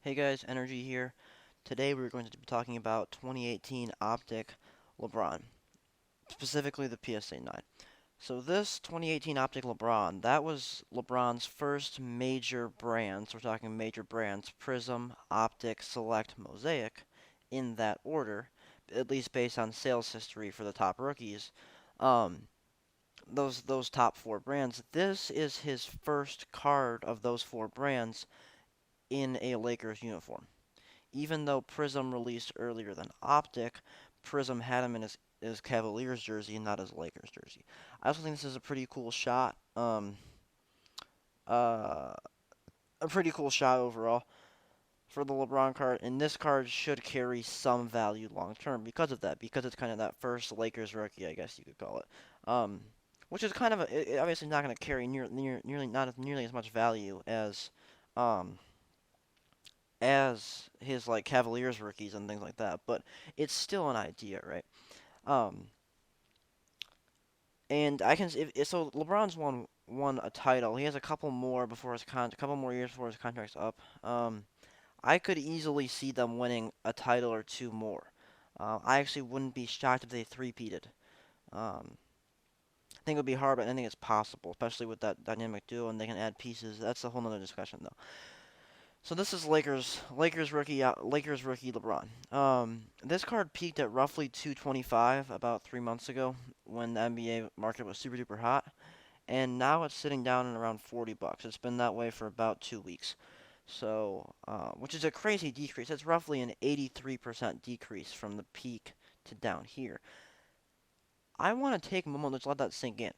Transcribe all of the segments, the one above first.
Hey guys, Energy here. Today we're going to be talking about 2018 Optic LeBron, specifically the PSA 9. So this 2018 Optic LeBron, that was LeBron's first major brands. We're talking major brands: Prism, Optic, Select, Mosaic, in that order, at least based on sales history for the top rookies. Um, those top four brands. This is his first card of those four brands in a Lakers uniform. Even though Prism released earlier than Optic, Prism had him in his Cavaliers jersey, not his Lakers jersey. I also think this is a pretty cool shot. Uh, a pretty cool shot overall for the LeBron card, and this card should carry some value long term because of that, because it's kind of that first Lakers rookie, I guess you could call it. Um, which is kind of obviously not going to carry nearly not nearly as much value um, as his like Cavaliers rookies and things like that, but it's still an idea, right? Um, and I can if so LeBron's won a title. He has a couple more before a couple more years before his contract's up. I could easily see them winning a title or two more. I actually wouldn't be shocked if they three-peated. Um, I think it would be hard, but I think it's possible, especially with that dynamic duo, and they can add pieces. That's a whole nother discussion, though. So this is Lakers rookie LeBron. This card peaked at roughly 225 about 3 months ago when the NBA market was super duper hot, and now it's sitting down at around $40. It's been that way for about 2 weeks. So, which is a crazy decrease. It's roughly an 83% decrease from the peak to down here. I want to take a moment to let that sink in.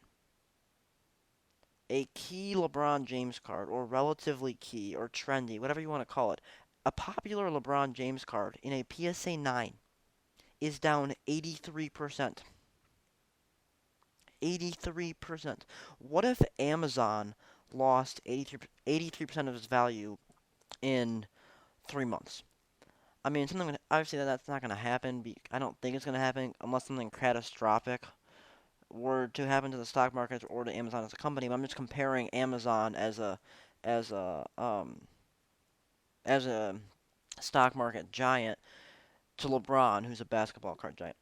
A key LeBron James card, or relatively key, or trendy, whatever you want to call it, a popular LeBron James card in a PSA 9 is down 83%. 83%. What if Amazon lost 83% of its value in 3 months? I mean, something obviously that's not going to happen. I don't think it's going to happen unless something catastrophic were to happen to the stock market or to Amazon as a company. But I'm just comparing Amazon as a as a stock market giant to LeBron, who's a basketball card giant.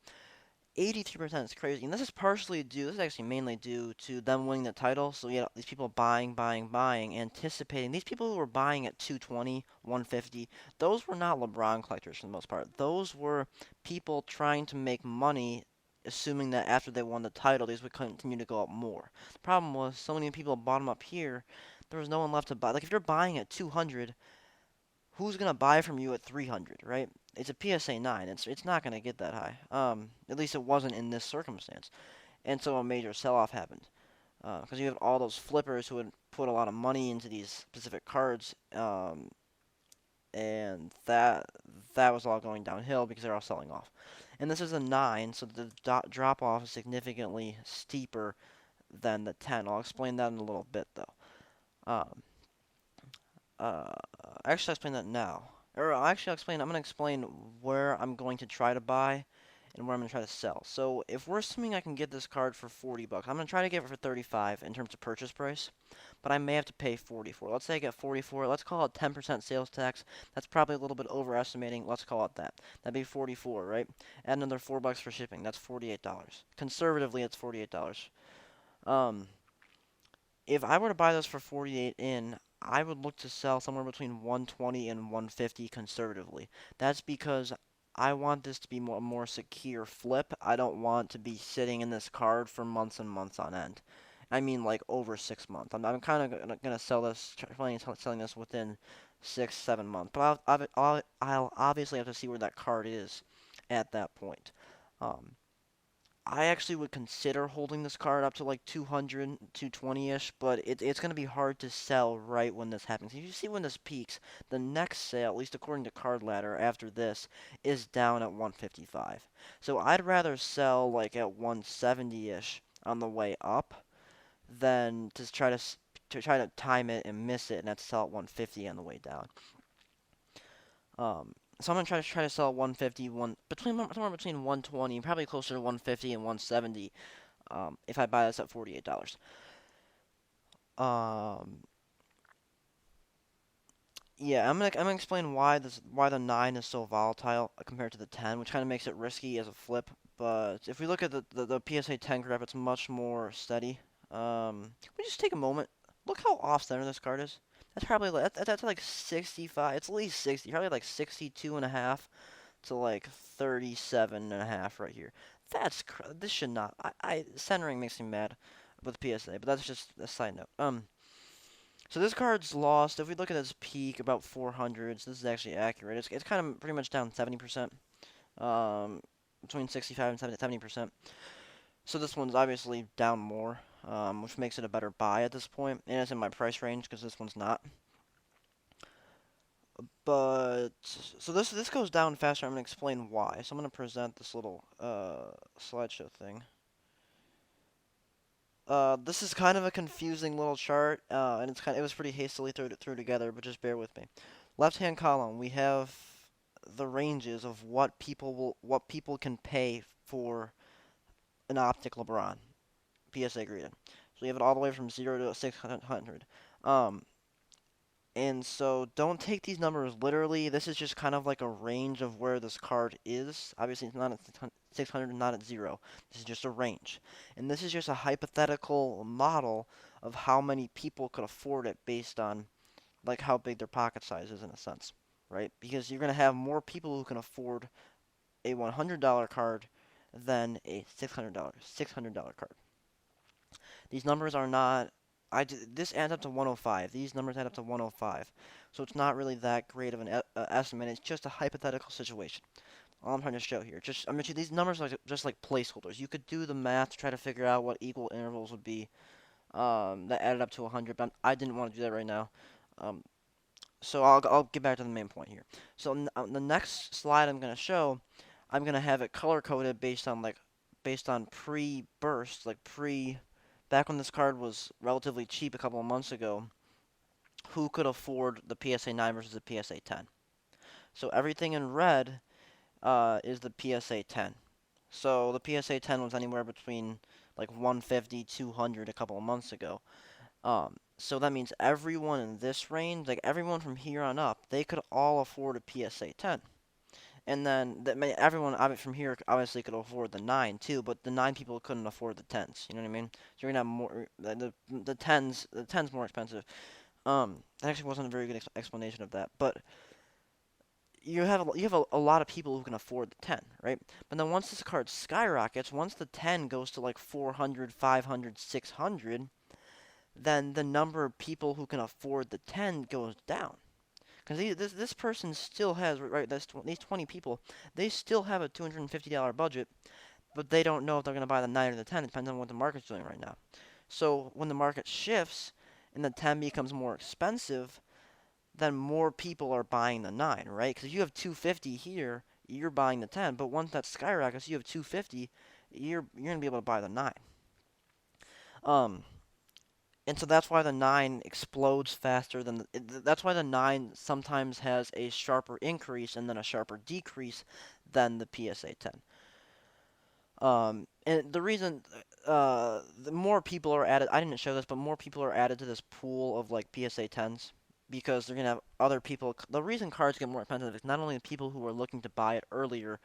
83% is crazy, and this is partially due. This is actually mainly due to them winning the title. So you know, these people buying, buying, buying, anticipating. These people who were buying at 220, 150, those were not LeBron collectors for the most part. Those were people trying to make money, assuming that after they won the title, these would continue to go up more. The problem was so many people bought them up here. There was no one left to buy. Like if you're buying at 200, who's gonna buy from you at 300, right? It's a PSA 9. It's not gonna get that high. At least it wasn't in this circumstance. And so a major sell-off happened because you have all those flippers who would put a lot of money into these specific cards, and that was all going downhill because they're all selling off. And this is a 9, so the drop off is significantly steeper than the 10. I'll explain that in a little bit though. Um, Uh, actually, I'll explain that now. Or actually, I'm gonna explain where I'm going to try to buy and where I'm gonna try to sell. So if we're assuming I can get this card for $40, I'm gonna try to get it for 35 in terms of purchase price, but I may have to pay 44. Let's say I get 44. Let's call it 10% sales tax. That's probably a little bit overestimating. Let's call it that. That'd be 44, right? Add another $4 for shipping. That's $48. Conservatively, it's $48. Um, if I were to buy this for 48 in, I would look to sell somewhere between 120 and 150 conservatively. That's because I want this to be more secure flip. I don't want to be sitting in this card for months and months on end. I mean like over 6 months. I'm kind of gonna sell this, planning on selling this within 6, 7 months. But I'll obviously have to see where that card is at that point. Um, I actually would consider holding this card up to like 200, 220-ish, but it's going to be hard to sell right when this happens. If you see when this peaks, the next sale, at least according to Card Ladder, after this, is down at 155. So I'd rather sell like at 170-ish on the way up than to try to time it and miss it and have to sell at 150 on the way down. Um, so I'm gonna try to sell 150, somewhere between 120, probably closer to 150 and 170. If I buy this at $48. Um, Yeah, I'm gonna explain why the 9 is so volatile compared to the 10, which kind of makes it risky as a flip. But if we look at the PSA 10 graph, it's much more steady. We just take a moment. Look how off center this card is. That's probably like that's like 65. It's at least 60. Probably like 62 and a half to like 37 and a half right here. This should not. Centering makes me mad with PSA, but that's just a side note. So this card's lost. If we look at its peak, about 400s, this is actually accurate. It's kind of pretty much down 70%, um, between 65 and 70%. So this one's obviously down more, which makes it a better buy at this point, and it's in my price range because this one's not. But so this goes down faster. I'm gonna explain why. So I'm gonna present this little slideshow thing. This is kind of a confusing little chart, and it was pretty hastily threw together, but just bear with me. Left-hand column, we have the ranges of what people can pay for an Optic Lebron PSA graded. So you have it all the way from 0 to 600. Um, and so don't take these numbers literally. This is just kind of like a range of where this card is. Obviously, it's not at 600 and not at 0. This is just a range. And this is just a hypothetical model of how many people could afford it based on like how big their pocket size is in a sense, right? Because you're going to have more people who can afford a $100 card than a $600 card. These numbers are not. This adds up to 105. These numbers add up to 105. So it's not really that great of an estimate. It's just a hypothetical situation. All I'm trying to show here. These numbers are just like placeholders. You could do the math to try to figure out what equal intervals would be that added up to 100, but I didn't want to do that right now. Um, so I'll get back to the main point here. So the next slide I'm going to show, I'm going to have it color coded based on pre-burst, like pre back when this card was relatively cheap a couple of months ago, who could afford the PSA 9 versus the PSA 10. So everything in red is the PSA 10. So the PSA 10 was anywhere between like 150, 200 a couple of months ago. So that means everyone in this range, like everyone from here on up, they could all afford a PSA 10. And then everyone from here obviously could afford the 9 too, but the 9 people couldn't afford the 10s. You know what I mean? So you're gonna have more the 10s more expensive. That actually wasn't a very good explanation of that, but you have a lot of people who can afford the 10, right? But then once this card skyrockets, once the 10 goes to like 400, 500, 600, then the number of people who can afford the 10 goes down. Because this person still has, right, these 20 people, they still have a $250 budget, but they don't know if they're going to buy the 9 or the 10. It depends on what the market's doing right now. So when the market shifts and the 10 becomes more expensive, then more people are buying the 9, right? Because if you have 250 here, you're buying the 10. But once that skyrockets, you have 250, you're going to be able to buy the 9. Um, And so that's why the 9 explodes faster than that's why the 9 sometimes has a sharper increase and then a sharper decrease than the PSA 10. And the reason the more people are added, I didn't show this, but more people are added to this pool of like PSA 10s because they're gonna have other people. The reason cards get more expensive is not only the people who are looking to buy it earlier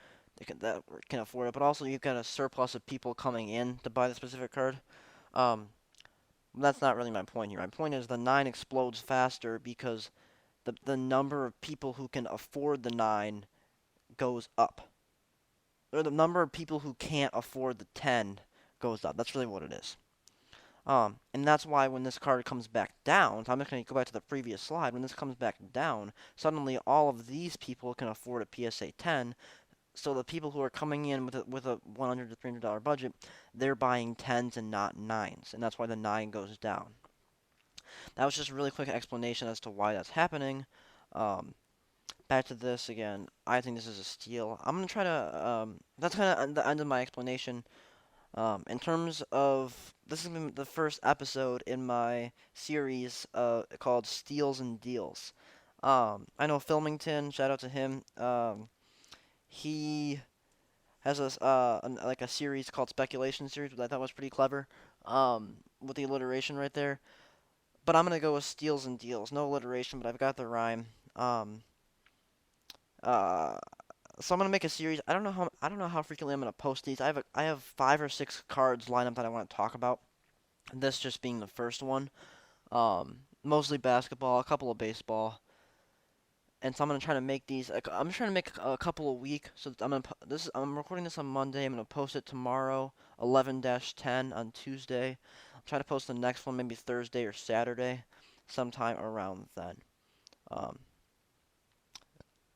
that can afford it, but also you've got a surplus of people coming in to buy the specific card. Um, that's not really my point here. My point is the 9 explodes faster because the number of people who can afford the 9 goes up. Or the number of people who can't afford the 10 goes up. That's really what it is. And that's why when this card comes back down, so I'm just going to go back to the previous slide. When this comes back down, suddenly all of these people can afford a PSA 10. So the people who are coming in with a $100 to $300 budget, they're buying 10s and not 9s. And that's why the 9 goes down. That was just a really quick explanation as to why that's happening. Um, Back to this again. I think this is a steal. I'm gonna try to. That's kind of the end of my explanation. In terms of this is the first episode in my series called Steals and Deals. I know Filmington. Shout out to him. He has like a series called Speculation Series, which I thought was pretty clever. With the alliteration right there. But I'm gonna go with steals and deals. No alliteration, but I've got the rhyme. Um, uh, so I'm gonna make a series. I don't know how frequently I'm gonna post these. I have 5 or 6 cards lined up that I want to talk about. This just being the first one. Mostly basketball, a couple of baseball, and so I'm gonna try to make these. I'm trying to make a couple a week. So I'm gonna I'm recording this on Monday. I'm gonna post it tomorrow, 11-10 on Tuesday. I'll try to post the next one maybe Thursday or Saturday, sometime around then. Um,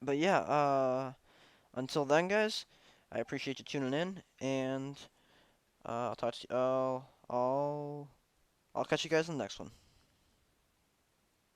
but yeah. Until then, guys, I appreciate you tuning in, and I'll talk to you. I'll catch you guys in the next one.